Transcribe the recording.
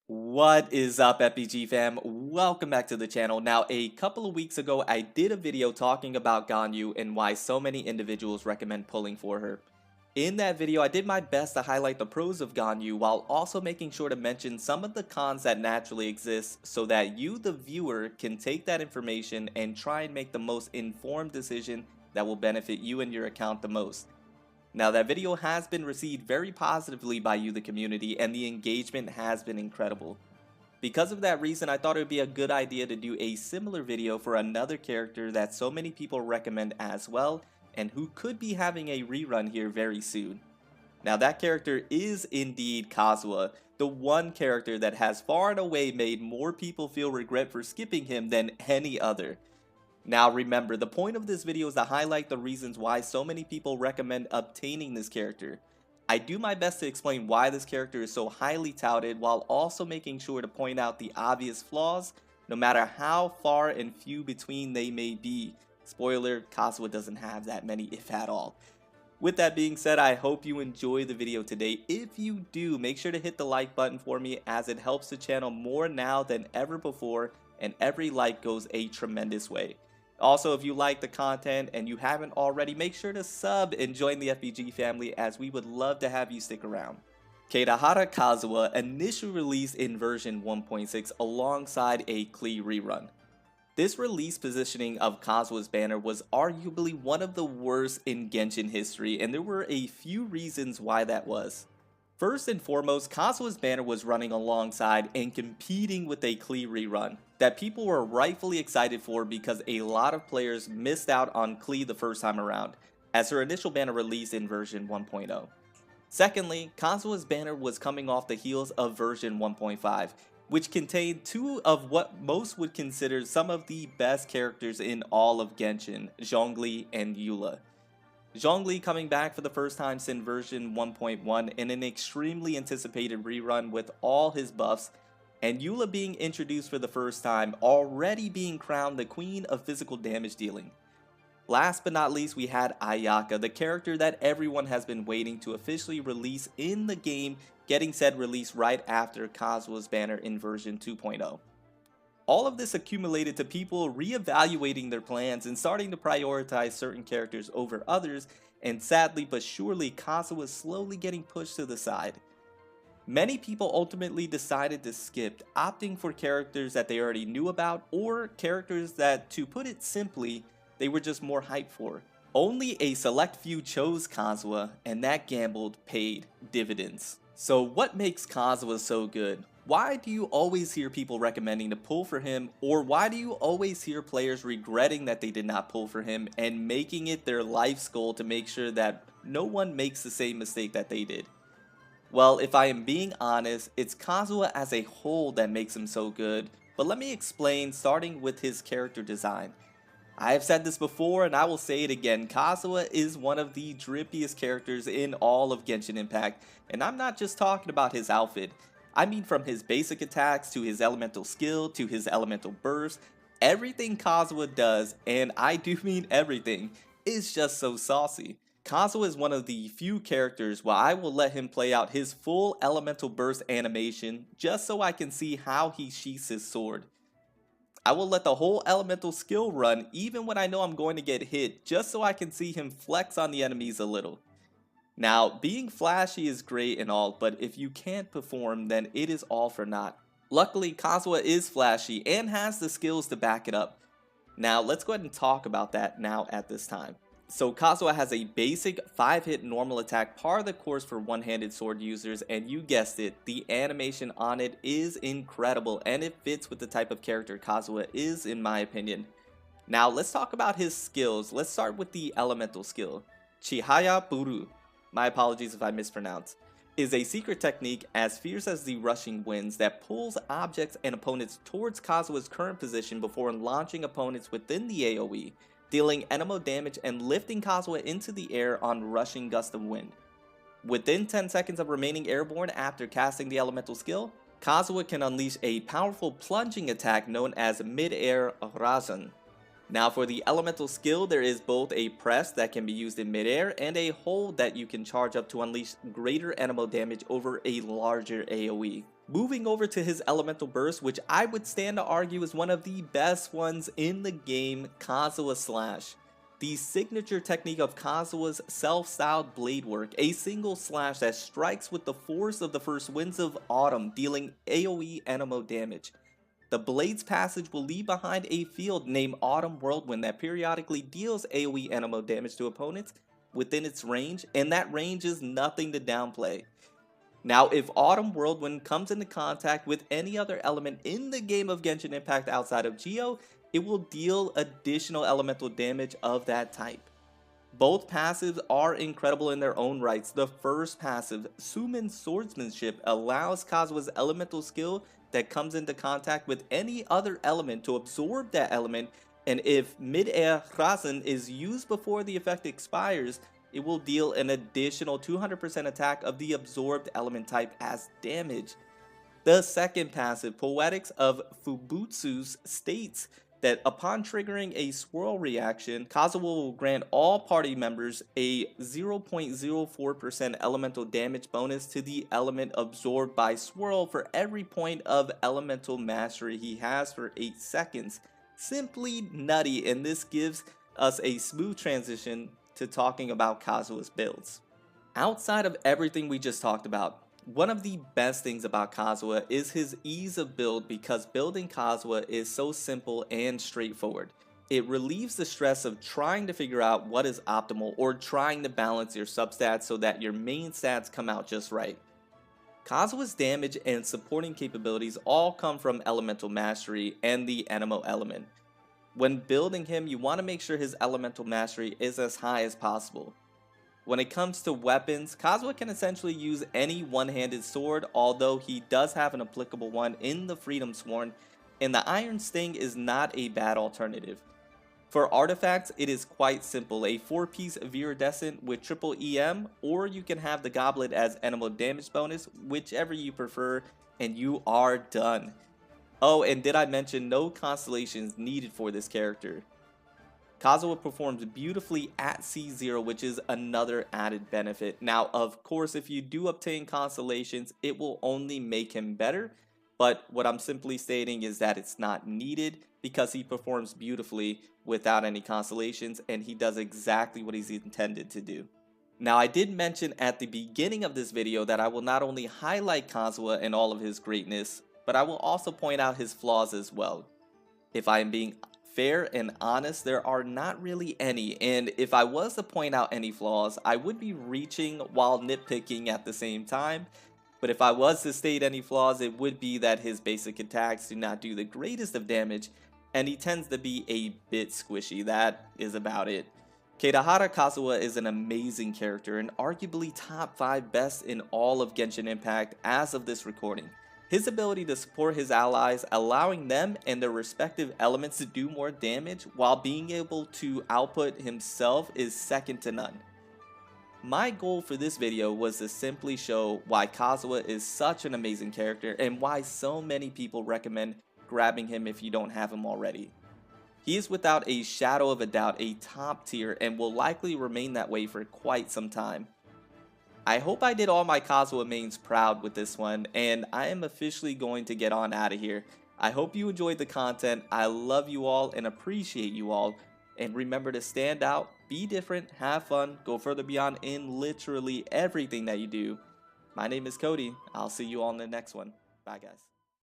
What is up, FBG fam? Welcome back to the channel. Now, a couple of weeks ago, I did a video talking about Ganyu and why so many individuals recommend pulling for her. In that video, I did my best to highlight the pros of Ganyu while also making sure to mention some of the cons that naturally exist so that you, the viewer, can take that information and try and make the most informed decision that will benefit you and your account the most. Now, that video has been received very positively by you, the community, and the engagement has been incredible. Because of that reason, I thought it would be a good idea to do a similar video for another character that so many people recommend as well, and who could be having a rerun here very soon. Now, that character is indeed Kazuha, the one character that has far and away made more people feel regret for skipping him than any other. Now remember, the point of this video is to highlight the reasons why so many people recommend obtaining this character. I do my best to explain why this character is so highly touted while also making sure to point out the obvious flaws, no matter how far and few between they may be. Spoiler, Kazuha doesn't have that many, if at all. With that being said, I hope you enjoy the video today. If you do, make sure to hit the like button for me, as it helps the channel more now than ever before, and every like goes a tremendous way. Also, if you like the content and you haven't already, make sure to sub and join the FBG family, as we would love to have you stick around. KAEDEHARA KAZUHA initially released in version 1.6 alongside a Klee rerun. This release positioning of Kazuha's banner was arguably one of the worst in Genshin history, and there were a few reasons why that was. First and foremost, Kazuha's banner was running alongside and competing with a Klee rerun that people were rightfully excited for because a lot of players missed out on Klee the first time around, as her initial banner released in version 1.0. Secondly, Kazuha's banner was coming off the heels of version 1.5, which contained two of what most would consider some of the best characters in all of Genshin, Zhongli and Eula. Zhongli coming back for the first time since version 1.1 in an extremely anticipated rerun with all his buffs, and Eula being introduced for the first time, already being crowned the queen of physical damage dealing. Last but not least, we had Ayaka, the character that everyone has been waiting to officially release in the game, getting said release right after Kazuha's banner in version 2.0. All of this accumulated to people reevaluating their plans and starting to prioritize certain characters over others, and sadly but surely Kazuha was slowly getting pushed to the side. Many people ultimately decided to skip, opting for characters that they already knew about, or characters that, to put it simply, they were just more hyped for. Only a select few chose Kazuha, and that gamble paid dividends. So what makes Kazuha so good? Why do you always hear people recommending to pull for him, or why do you always hear players regretting that they did not pull for him and making it their life's goal to make sure that no one makes the same mistake that they did? Well, if I am being honest, it's Kazuha as a whole that makes him so good, but let me explain, starting with his character design. I have said this before and I will say it again, Kazuha is one of the drippiest characters in all of Genshin Impact, and I'm not just talking about his outfit. I mean, from his basic attacks to his elemental skill to his elemental burst, everything Kazuha does, and I do mean everything, is just so saucy. Kazuha is one of the few characters where I will let him play out his full elemental burst animation just so I can see how he sheaths his sword. I will let the whole elemental skill run even when I know I'm going to get hit, just so I can see him flex on the enemies a little. Now, being flashy is great and all, but if you can't perform, then it is all for naught. Luckily, Kazuha is flashy and has the skills to back it up. Now, let's go ahead and talk about that now at this time. So Kazuha has a basic 5-hit normal attack, par the course for one-handed sword users, and you guessed it, the animation on it is incredible, and it fits with the type of character Kazuha is, in my opinion. Now, let's talk about his skills. Let's start with the elemental skill. Chihaya Buru, my apologies if I mispronounce, is a secret technique as fierce as the rushing winds that pulls objects and opponents towards Kazuha's current position before launching opponents within the AoE, dealing enemo damage and lifting Kazuha into the air on rushing gust of wind. Within 10 seconds of remaining airborne after casting the elemental skill, Kazuha can unleash a powerful plunging attack known as mid-air Razan. Now for the elemental skill, there is both a press that can be used in midair and a hold that you can charge up to unleash greater enemo damage over a larger AoE. Moving over to his elemental burst, which I would stand to argue is one of the best ones in the game, Consola Slash. The signature technique of Kazuha's self-styled blade work, a single slash that strikes with the force of the first winds of autumn, dealing AoE NMO damage. The blade's passage will leave behind a field named Autumn Whirlwind that periodically deals AoE NMO damage to opponents within its range, and that range is nothing to downplay. Now, if Autumn Whirlwind comes into contact with any other element in the game of Genshin Impact outside of Geo, it will deal additional elemental damage of that type. Both passives are incredible in their own rights. The first passive, Summon Swordsmanship, allows Kazuha's elemental skill that comes into contact with any other element to absorb that element, and if Mid-Air Rasen is used before the effect expires, it will deal an additional 200% attack of the absorbed element type as damage. The second passive, Poetics of Fubutsu, states that upon triggering a swirl reaction, Kazuha will grant all party members a 0.04% elemental damage bonus to the element absorbed by swirl for every point of elemental mastery he has for 8 seconds. Simply nutty, and this gives us a smooth transition to talking about Kazuha's builds. Outside of everything we just talked about, one of the best things about Kazuha is his ease of build, because building Kazuha is so simple and straightforward. It relieves the stress of trying to figure out what is optimal or trying to balance your substats so that your main stats come out just right. Kazuha's damage and supporting capabilities all come from elemental mastery and the NMO element. When building him, you want to make sure his elemental mastery is as high as possible. When it comes to weapons, Kazuha can essentially use any one-handed sword, although he does have an applicable one in the Freedom Sworn, and the Iron Sting is not a bad alternative. For artifacts, it is quite simple, a 4-piece Viridescent with triple EM, or you can have the Goblet as NMO damage bonus, whichever you prefer, and you are done. Oh, and did I mention no constellations needed for this character? Kazuha performs beautifully at C0, which is another added benefit. Now, of course, if you do obtain constellations, it will only make him better, but what I'm simply stating is that it's not needed because he performs beautifully without any constellations, and he does exactly what he's intended to do. Now, I did mention at the beginning of this video that I will not only highlight Kazuha and all of his greatness, but I will also point out his flaws as well. If I am being fair and honest, there are not really any, and if I was to point out any flaws, I would be reaching while nitpicking at the same time. But if I was to state any flaws, it would be that his basic attacks do not do the greatest of damage, and he tends to be a bit squishy. That is about it. KAEDEHARA Kazuha is an amazing character and arguably top 5 best in all of Genshin Impact as of this recording. His ability to support his allies, allowing them and their respective elements to do more damage while being able to output himself, is second to none. My goal for this video was to simply show why Kazuha is such an amazing character and why so many people recommend grabbing him if you don't have him already. He is without a shadow of a doubt a top tier and will likely remain that way for quite some time. I hope I did all my Kazuha mains proud with this one, and I am officially going to get on out of here. I hope you enjoyed the content. I love you all and appreciate you all. And remember to stand out, be different, have fun, go further beyond in literally everything that you do. My name is Cody. I'll see you all in the next one. Bye, guys.